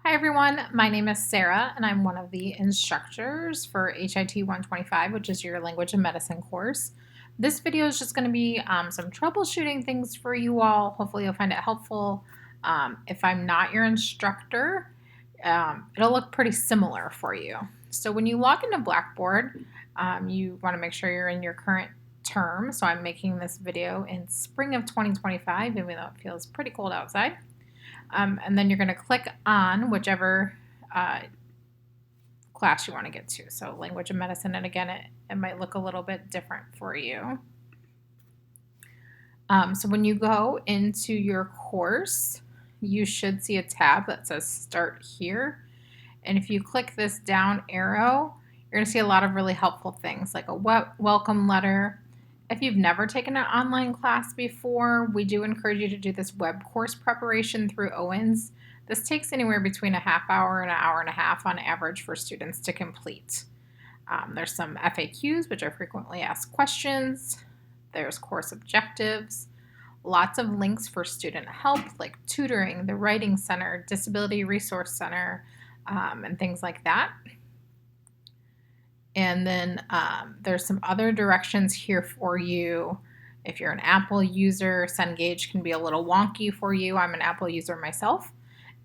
Hi everyone, my name is Sarah and I'm one of the instructors for HIT 125, which is your language and medicine course. This video is just going to be some troubleshooting things for you all. Hopefully you'll find it helpful. If I'm not your instructor, it'll look pretty similar for you. So when you log into Blackboard, you want to make sure you're in your current term. So I'm making this video in spring of 2025, even though it feels pretty cold outside. And then you're going to click on whichever class you want to get to. So language and medicine, and again, it might look a little bit different for you. So when you go into your course, you should see a tab that says Start Here. And if you click this down arrow, you're going to see a lot of really helpful things like a welcome letter. If you've never taken an online class before, we do encourage you to do this web course preparation through Owens. This takes anywhere between a half hour and an hour and a half on average for students to complete. There's some FAQs, which are frequently asked questions. There's course objectives. Lots of links for student help like tutoring, the Writing Center, Disability Resource Center, and things like that. And then there's some other directions here for you. If you're an Apple user, Cengage can be a little wonky for you. I'm an Apple user myself.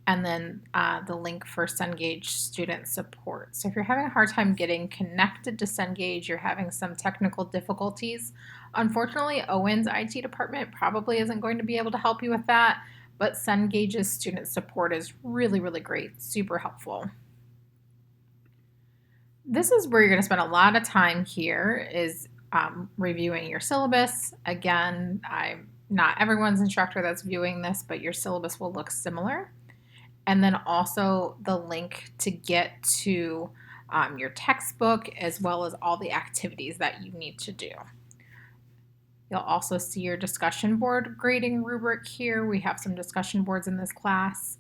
And then the link for Cengage student support. So if you're having a hard time getting connected to Cengage, you're having some technical difficulties, unfortunately, Owens IT department probably isn't going to be able to help you with that, but Cengage's student support is really, really great, super helpful. This is where you're going to spend a lot of time here is reviewing your syllabus. Again, I'm not everyone's instructor that's viewing this, but your syllabus will look similar. And then also the link to get to your textbook as well as all the activities that you need to do. You'll also see your discussion board grading rubric here. We have some discussion boards in this class.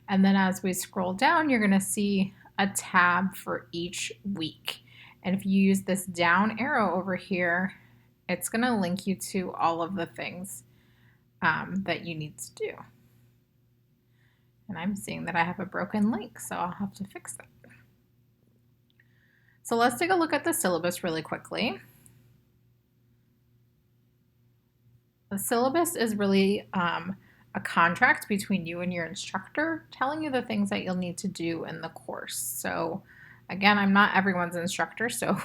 And then as we scroll down, you're going to see a tab for each week. And if you use this down arrow over here, it's going to link you to all of the things that you need to do. And I'm seeing that I have a broken link, so I'll have to fix that. So let's take a look at the syllabus really quickly. The syllabus is really a contract between you and your instructor telling you the things that you'll need to do in the course. So again, I'm not everyone's instructor, so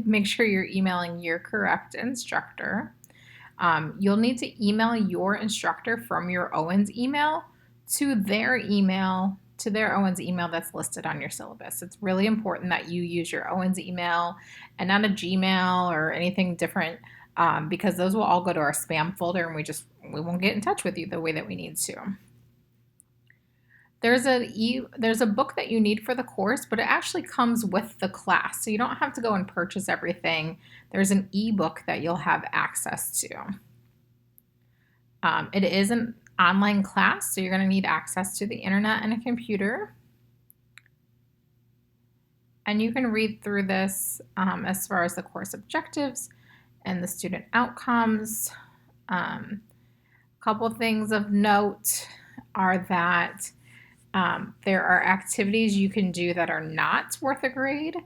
make sure you're emailing your correct instructor. You'll need to email your instructor from your Owens email to their Owens email that's listed on your syllabus. It's really important that you use your Owens email and not a Gmail or anything different because those will all go to our spam folder and we won't get in touch with you the way that we need to. There's a book that you need for the course, but it actually comes with the class. So you don't have to go and purchase everything. There's an ebook that you'll have access to. It is an online class, so you're going to need access to the internet and a computer. And you can read through this as far as the course objectives and the student outcomes. A couple things of note are that there are activities you can do that are not worth a grade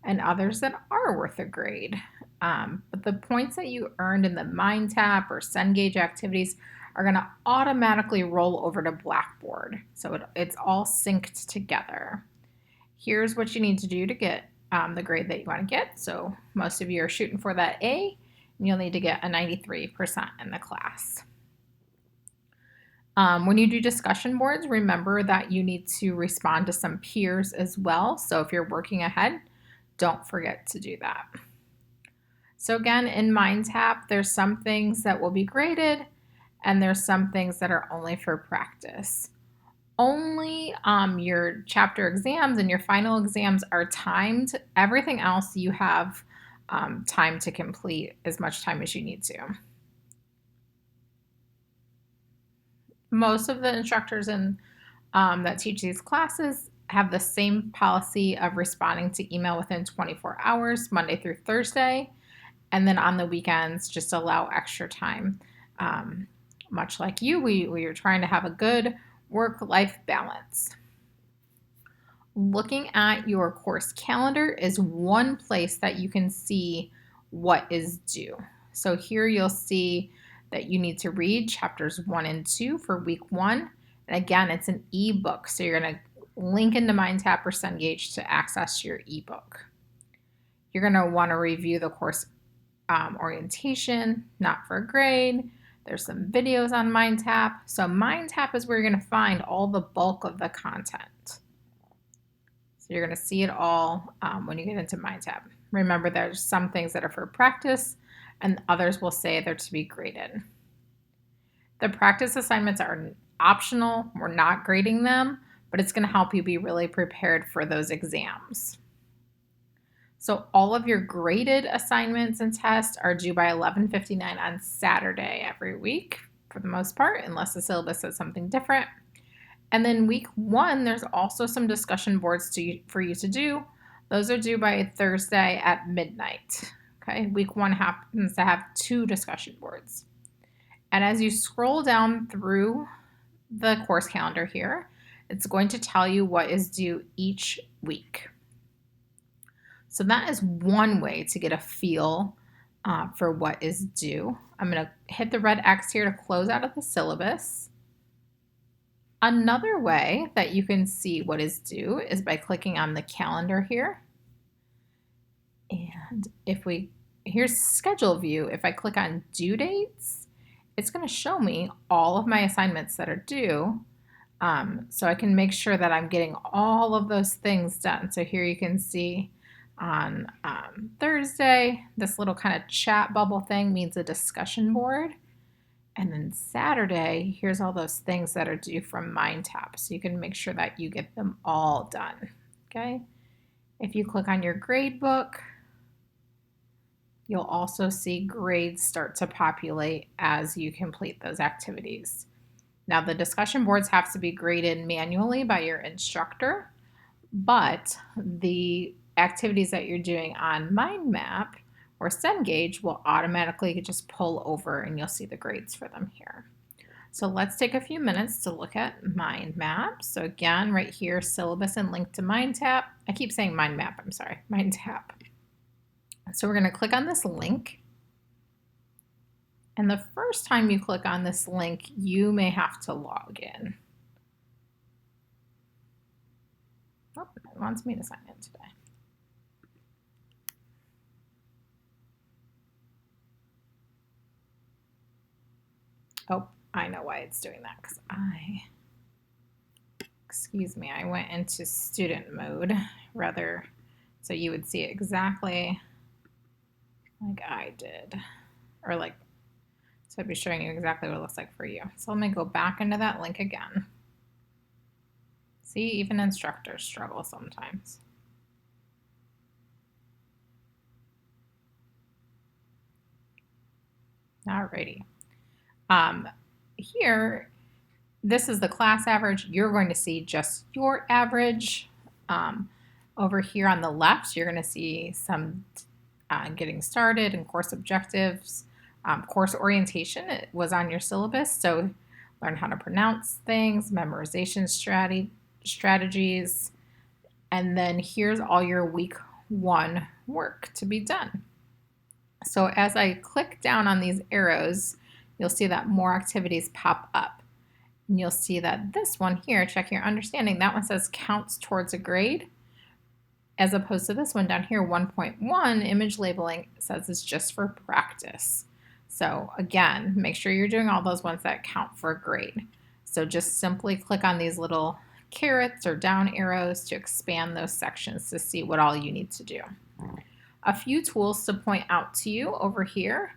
and others that are worth a grade. But the points that you earned in the MindTap or Cengage activities are going to automatically roll over to Blackboard. So it's all synced together. Here's what you need to do to get the grade that you want to get. So most of you are shooting for that A, and you'll need to get a 93% in the class. When you do discussion boards, remember that you need to respond to some peers as well. So if you're working ahead, don't forget to do that. So again, in MindTap, there's some things that will be graded and there's some things that are only for practice. Only your chapter exams and your final exams are timed. Everything else you have time to complete as much time as you need to. Most of the instructors that teach these classes have the same policy of responding to email within 24 hours, Monday through Thursday, and then on the weekends, just allow extra time. Much like you, we are trying to have a good work-life balance. Looking at your course calendar is one place that you can see what is due. So here you'll see that you need to read chapters 1 and 2 for week 1. And again, it's an ebook, so you're going to link into MindTap or Cengage to access your ebook. You're going to want to review the course orientation, not for a grade. There's some videos on MindTap. So MindTap is where you're going to find all the bulk of the content. So you're going to see it all when you get into MindTap. Remember, there's some things that are for practice and others will say they're to be graded. The practice assignments are optional. We're not grading them, but it's going to help you be really prepared for those exams. So all of your graded assignments and tests are due by 11:59 on Saturday every week for the most part, unless the syllabus says something different. And then week 1, there's also some discussion boards for you to do. Those are due by Thursday at midnight. Okay, week 1 happens to have 2 discussion boards. And as you scroll down through the course calendar here, it's going to tell you what is due each week. So that is one way to get a feel for what is due. I'm going to hit the red X here to close out of the syllabus. Another way that you can see what is due is by clicking on the calendar here. And here's schedule view. If I click on due dates, it's going to show me all of my assignments that are due. So I can make sure that I'm getting all of those things done. So here you can see on Thursday, this little kind of chat bubble thing means a discussion board. And then Saturday, here's all those things that are due from MindTap. So you can make sure that you get them all done, okay? If you click on your grade book, you'll also see grades start to populate as you complete those activities. Now, the discussion boards have to be graded manually by your instructor, but the activities that you're doing on MindMap or Cengage will automatically just pull over and you'll see the grades for them here. So let's take a few minutes to look at MindMap. So again, right here, syllabus and link to MindTap. I keep saying MindMap, I'm sorry, MindTap. So we're going to click on this link. And the first time you click on this link, you may have to log in. Oh, it wants me to sign in today. Oh, I know why it's doing that, because I went into student mode rather, so you would see it exactly like I did, or like, so I'd be showing you exactly what it looks like for you. So let me go back into that link again. See, even instructors struggle sometimes. Alrighty. Here, this is the class average. You're going to see just your average. Over here on the left, you're going to see some getting started and course objectives. Course orientation, it was on your syllabus, so learn how to pronounce things, memorization strategies, and then here's all your week 1 work to be done. So as I click down on these arrows, you'll see that more activities pop up. And you'll see that this one here, check your understanding, that one says counts towards a grade, as opposed to this one down here, 1.1, image labeling, says it's just for practice. So again, make sure you're doing all those ones that count for a grade. So just simply click on these little carrots or down arrows to expand those sections to see what all you need to do. A few tools to point out to you over here.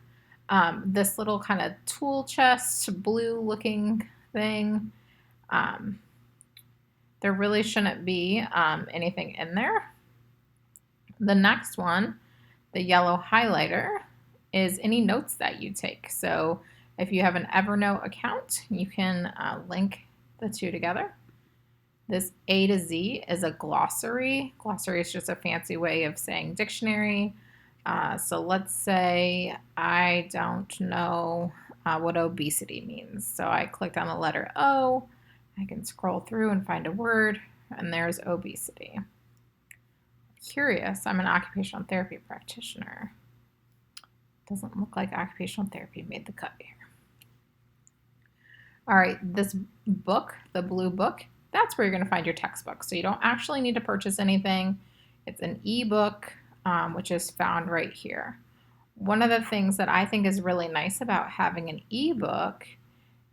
This little kind of tool chest, blue looking thing. There really shouldn't be anything in there. The next one, the yellow highlighter, is any notes that you take. So if you have an Evernote account, you can link the two together. This A to Z is a glossary. Glossary is just a fancy way of saying dictionary. So let's say I don't know what obesity means. So I clicked on the letter O. I can scroll through and find a word. and there's obesity. Curious, I'm an occupational therapy practitioner. Doesn't look like occupational therapy made the cut here. All right, this book, the blue book, that's where you're going to find your textbook. So you don't actually need to purchase anything. It's an ebook, which is found right here. One of the things that I think is really nice about having an ebook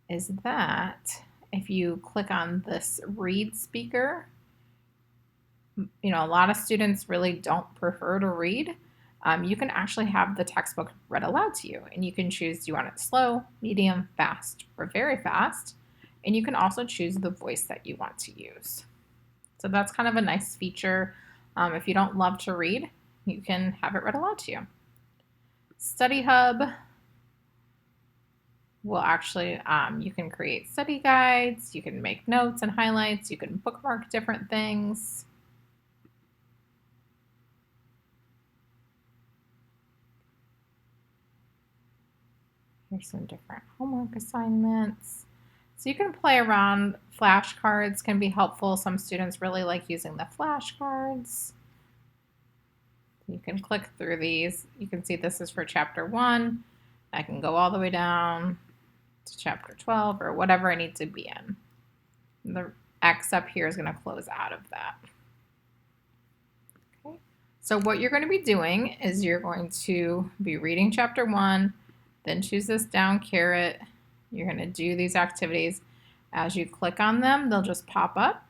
is that if you click on this read speaker, a lot of students really don't prefer to read. You can actually have the textbook read aloud to you, and you can choose, do you want it slow, medium, fast, or very fast? And you can also choose the voice that you want to use. So that's kind of a nice feature. If you don't love to read, you can have it read aloud to you. Study Hub will actually, you can create study guides, you can make notes and highlights, you can bookmark different things. Here's some different homework assignments. So you can play around. Flashcards can be helpful. Some students really like using the flashcards. You can click through these. You can see this is for chapter 1. I can go all the way down to chapter 12 or whatever I need to be in. The X up here is going to close out of that. Okay. So what you're going to be doing is you're going to be reading chapter 1, then choose this down caret. You're going to do these activities. As you click on them, they'll just pop up.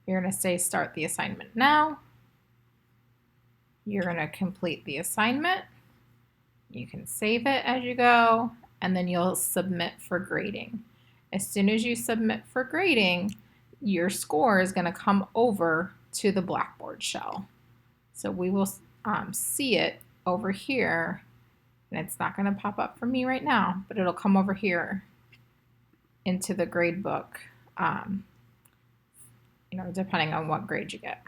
You're going to say start the assignment now. You're going to complete the assignment. You can save it as you go, and then you'll submit for grading. As soon as you submit for grading, your score is going to come over to the Blackboard shell. So we will see it over here, and it's not going to pop up for me right now, but it'll come over here into the grade book, depending on what grade you get.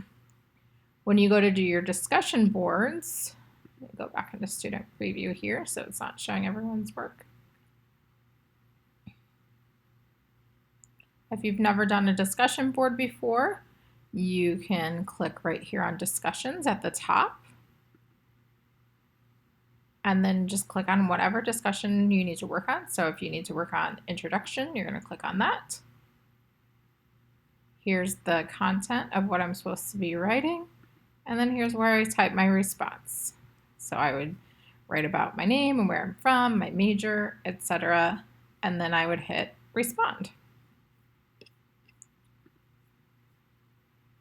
When you go to do your discussion boards, go back into student preview here so it's not showing everyone's work. If you've never done a discussion board before, you can click right here on discussions at the top, and then just click on whatever discussion you need to work on. So if you need to work on introduction, you're going to click on that. Here's the content of what I'm supposed to be writing, and then here's where I type my response. So I would write about my name and where I'm from, my major, etc., and then I would hit respond.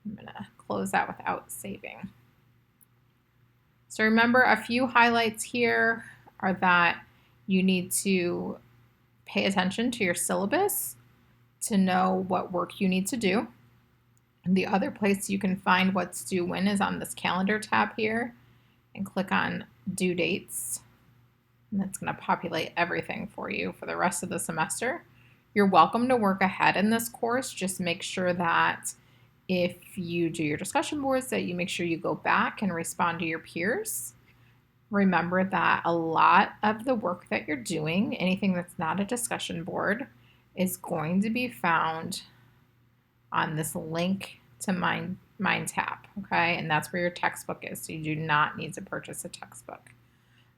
I'm going to close that without saving. So remember, a few highlights here are that you need to pay attention to your syllabus to know what work you need to do. And the other place you can find what's due when is on this calendar tab here, and click on due dates. And that's going to populate everything for you for the rest of the semester. You're welcome to work ahead in this course. Just make sure that if you do your discussion boards, that you make sure you go back and respond to your peers. Remember that a lot of the work that you're doing, anything that's not a discussion board, is going to be found on this link to MindTap, okay? And that's where your textbook is, so you do not need to purchase a textbook.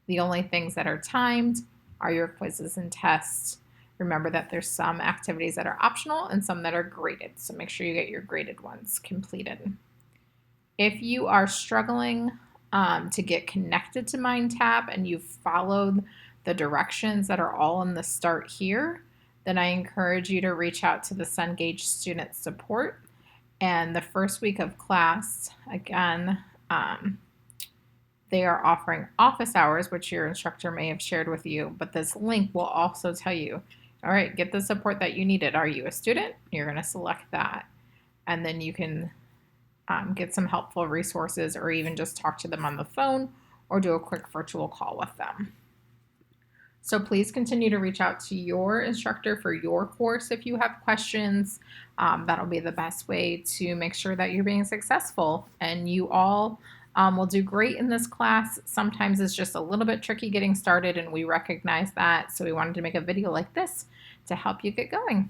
The only things that are timed are your quizzes and tests. Remember that there's some activities that are optional and some that are graded, so make sure you get your graded ones completed. If you are struggling to get connected to MindTap and you've followed the directions that are all in the start here, then I encourage you to reach out to the Cengage Student Support. And the first week of class, again, they are offering office hours, which your instructor may have shared with you, but this link will also tell you, all right, get the support that you needed. Are you a student? You're going to select that. And then you can get some helpful resources, or even just talk to them on the phone or do a quick virtual call with them. So please continue to reach out to your instructor for your course if you have questions. That'll be the best way to make sure that you're being successful, and you all will do great in this class. Sometimes it's just a little bit tricky getting started, and we recognize that. So we wanted to make a video like this to help you get going.